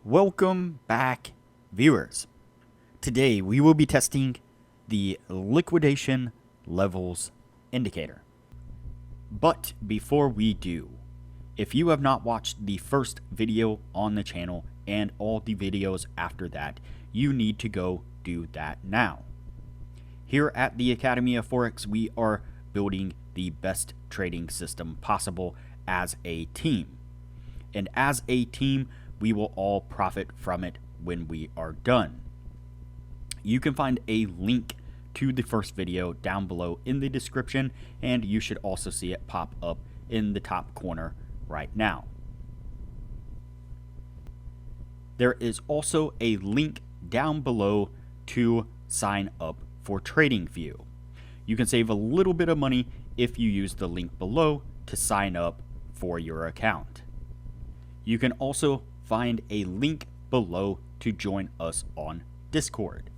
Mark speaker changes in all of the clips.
Speaker 1: Welcome back, viewers. Today we will be testing the liquidation levels indicator. But before we do, if you have not watched the first video on the channel and all the videos after that, you need to go do that now. Here at the Academy of Forex, we are building the best trading system possible as a team. And as a team, we will all profit from it when we are done. You can find a link to the first video down below in the description, and you should also see it pop up in the top corner right now. There is also a link down below to sign up for TradingView. You can save a little bit of money if you use the link below to sign up for your account. You can also find a link below to join us on Discord.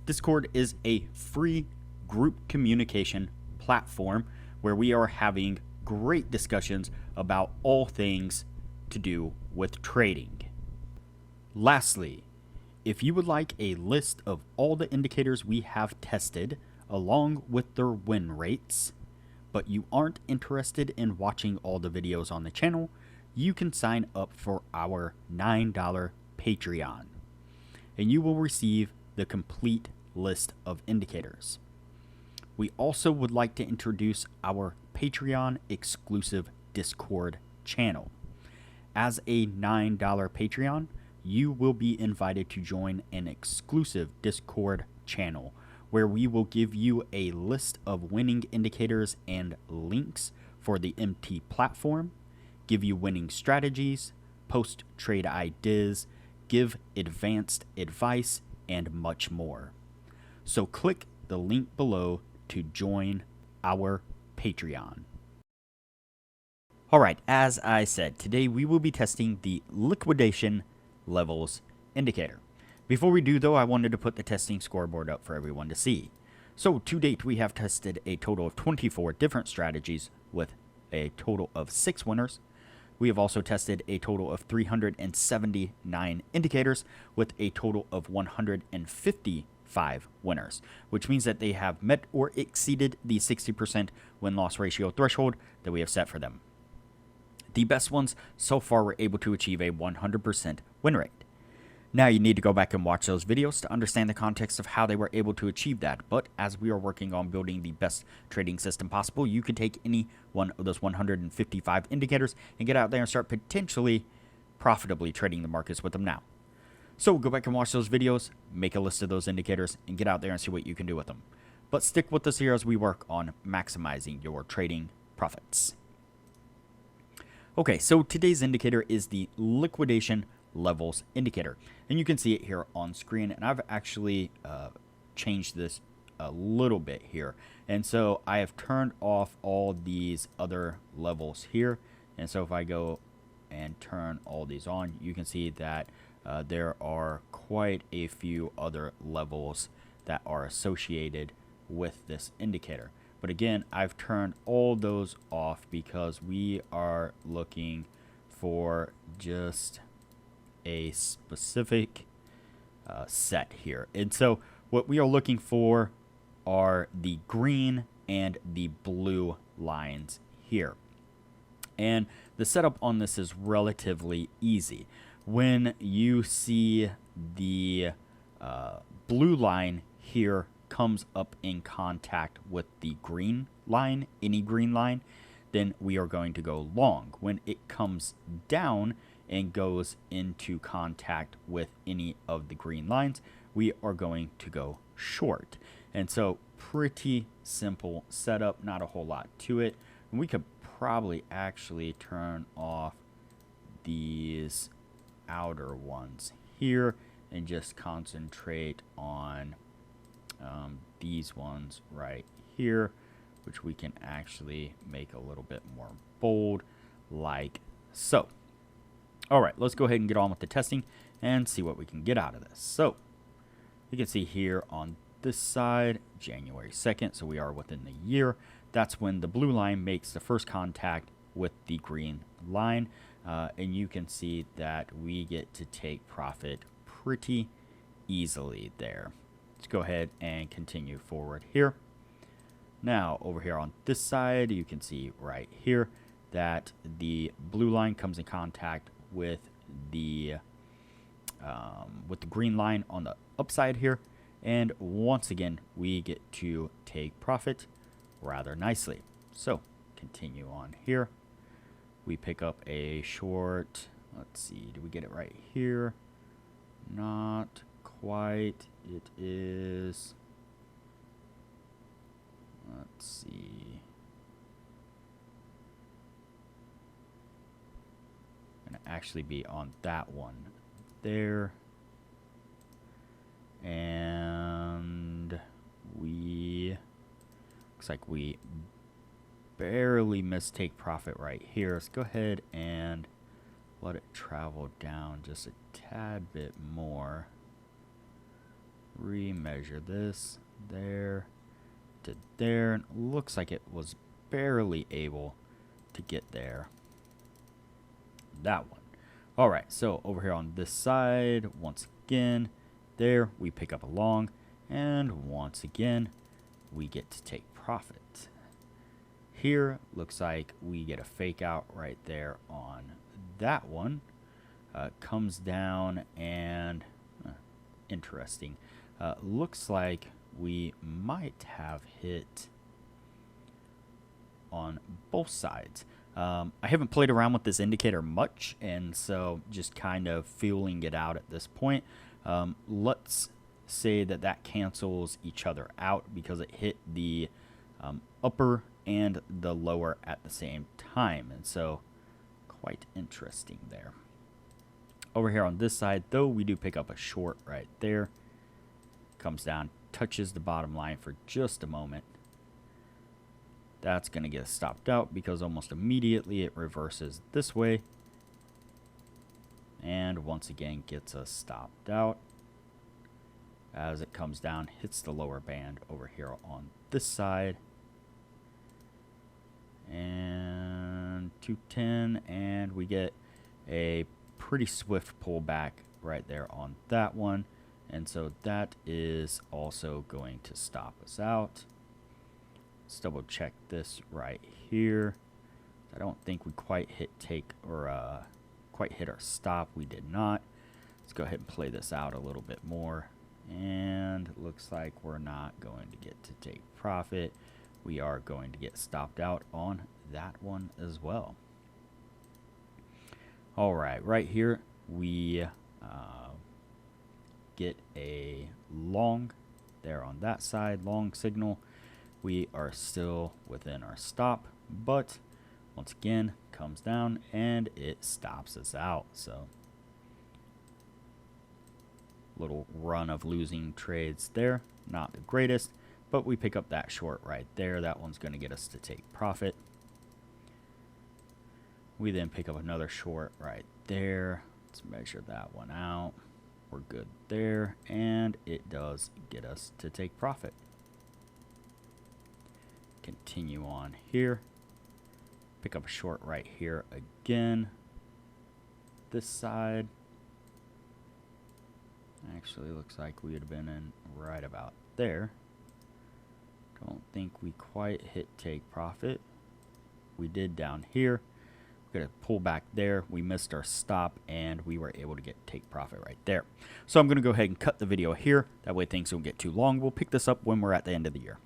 Speaker 1: Discord is a free group communication platform where we are having great discussions about all things to do with trading. Lastly, if you would like a list of all the indicators we have tested along with their win rates, but you aren't interested in watching all the videos on the channel, you can sign up for our $9 Patreon, and you will receive the complete list of indicators. We also would like to introduce our Patreon exclusive Discord channel. As a $9 Patreon, you will be invited to join an exclusive Discord channel where we will give you a list of winning indicators and links for the MT platform, give you winning strategies, post trade ideas, give advanced advice, and much more. So click the link below to join our Patreon. Alright, as I said, today we will be testing the liquidation levels indicator. Before we do though, I wanted to put the testing scoreboard up for everyone to see. So to date we have tested a total of 24 different strategies with a total of 6 winners. We have also tested a total of 379 indicators with a total of 155 winners, which means that they have met or exceeded the 60% win-loss ratio threshold that we have set for them. The best ones so far were able to achieve a 100% win rate. Now you need to go back and watch those videos to understand the context of how they were able to achieve that, but as we are working on building the best trading system possible, you could take any one of those 155 indicators and get out there and start potentially profitably trading the markets with them now. So go back and watch those videos, make a list of those indicators, and get out there and see what you can do with them. But stick with us here as we work on maximizing your trading profits. Okay, so today's indicator is the liquidation levels indicator, and you can see it here on screen, and I've actually changed this a little bit here, and so I have turned off all these other levels here, and so if I go and turn all these on, you can see that there are quite a few other levels that are associated with this indicator. But again, I've turned all those off because we are looking for just a specific set here. And so what we are looking for are the green and the blue lines here. And the setup on this is relatively easy. When you see the blue line here comes up in contact with the green line, any green line, then we are going to go long. When it comes down and goes into contact with any of the green lines, we are going to go short. And so pretty simple setup, not a whole lot to it. And we could probably actually turn off these outer ones here and just concentrate on these ones right here, which we can actually make a little bit more bold like so. All right, let's go ahead and get on with the testing and see what we can get out of this. So you can see here on this side, January 2nd, so we are within the year. That's when the blue line makes the first contact with the green line. and you can see that we get to take profit pretty easily there. Let's go ahead and continue forward here. Now over here on this side, you can see right here that the blue line comes in contact with the green line on the upside here, and once again we get to take profit rather nicely. So continue on here. We pick up a short. Let's see, do we get it right here? Not quite. It is, let's see, gonna actually be on that one there, and we, looks like we barely missed take profit right here. Let's go ahead and let it travel down just a tad bit more. Remeasure this there to there, and it looks like it was barely able to get there. That one. All right, so over here on this side, once again, there we pick up a long, and once again we get to take profit. Here looks like we get a fake out right there on that one. Comes down and interesting. Looks like we might have hit on both sides. I haven't played around with this indicator much, and so just kind of feeling it out at this point. Let's say that that cancels each other out because it hit the upper and the lower at the same time, and so quite interesting there. Over here on this side, though, we do pick up a short right there. Comes down, touches the bottom line for just a moment. That's going to get us stopped out because almost immediately it reverses this way, and once again gets us stopped out as it comes down, hits the lower band over here on this side, and 210, and we get a pretty swift pullback right there on that one, and so that is also going to stop us out. Let's double check this right here. I don't think we quite hit quite hit our stop. We did not. Let's go ahead and play this out a little bit more, and it looks like we're not going to get to take profit. We are going to get stopped out on that one as well. All right, right here we get a long there on that side, long signal. We are still within our stop, but once again comes down and it stops us out. So little run of losing trades there, not the greatest, but we pick up that short right there. That one's going to get us to take profit. We then pick up another short right there. Let's measure that one out. We're good there, and it does get us to take profit. Continue on here. Pick up a short right here again. This side. Actually looks like we would have been in right about there. Don't think we quite hit take profit. We did down here. We're going to pull back there. We missed our stop, and we were able to get take profit right there. So I'm going to go ahead and cut the video here. That way things don't get too long. We'll pick this up when we're at the end of the year.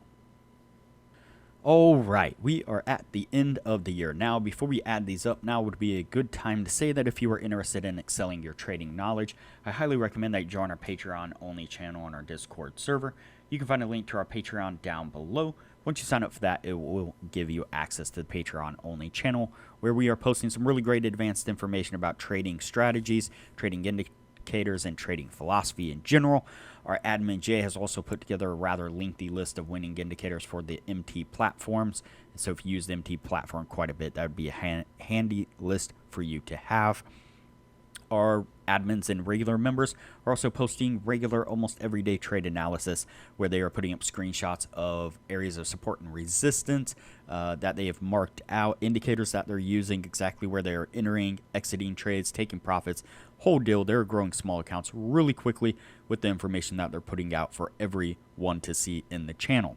Speaker 1: All right, we are at the end of the year. Now, before we add these up, now would be a good time to say that if you are interested in excelling your trading knowledge, I highly recommend that you join our Patreon-only channel on our Discord server. You can find a link to our Patreon down below. Once you sign up for that, it will give you access to the Patreon-only channel, where we are posting some really great advanced information about trading strategies, trading indicators, and trading philosophy in general. Our admin Jay has also put together a rather lengthy list of winning indicators for the MT platforms. So if you use the MT platform quite a bit, that would be a handy list for you to have. our admins and regular members are also posting regular, almost everyday trade analysis, where they are putting up screenshots of areas of support and resistance that they have marked out, indicators that they're using, exactly where they're entering, exiting trades, taking profits, whole deal. They're growing small accounts really quickly with the information that they're putting out for everyone to see in the channel.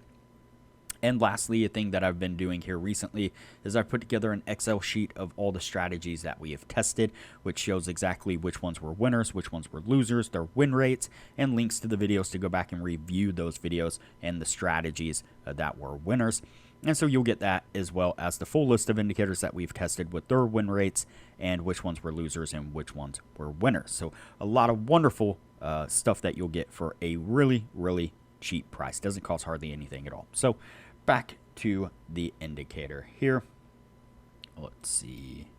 Speaker 1: And lastly, a thing that I've been doing here recently is I've put together an Excel sheet of all the strategies that we have tested, which shows exactly which ones were winners, which ones were losers, their win rates, and links to the videos to go back and review those videos and the strategies that were winners. And so you'll get that, as well as the full list of indicators that we've tested with their win rates and which ones were losers and which ones were winners. So a lot of wonderful stuff that you'll get for a really, really cheap price. Doesn't cost hardly anything at all. So back to the indicator here. Let's see,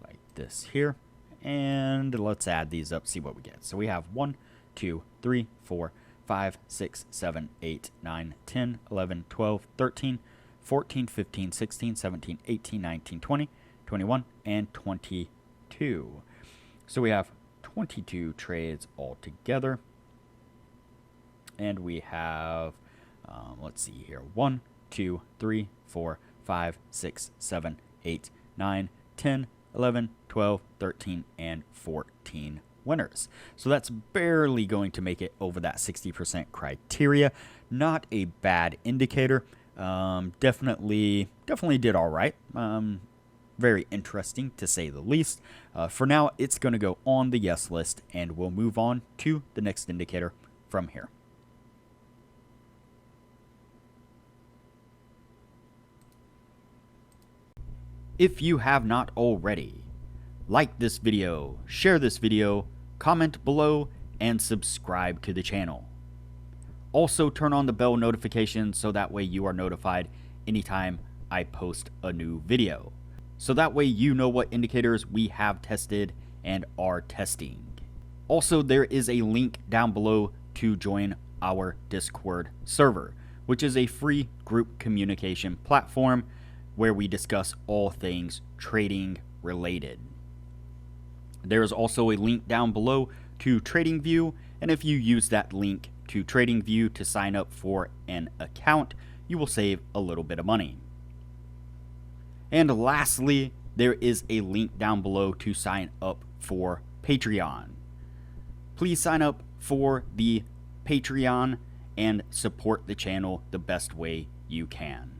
Speaker 1: like this here, and let's add these up, see what we get. So we have 1, 2, 3, 4, 5, 6, 7, 8, 9, 10, 11, 12, 13, 14, 15, 16, 17, 18, 19, 20, 21, and 22. So we have 22 trades altogether, and we have let's see here, 1, 2, 3, 4, 5, 6, 7, 8, 9, 10, 11, 12, 13, and 14 winners. So that's barely going to make it over that 60% criteria. Not a bad indicator. Definitely did all right. Very interesting, to say the least. For now, it's going to go on the yes list, and we'll move on to the next indicator from here. If you have not already, like this video, share this video, comment below, and subscribe to the channel. Also turn on the bell notification so that way you are notified anytime I post a new video. So that way you know what indicators we have tested and are testing. Also, there is a link down below to join our Discord server, which is a free group communication platform where we discuss all things trading related. There is also a link down below to TradingView, and if you use that link to TradingView to sign up for an account, you will save a little bit of money. And lastly, there is a link down below to sign up for Patreon. Please sign up for the Patreon and support the channel the best way you can.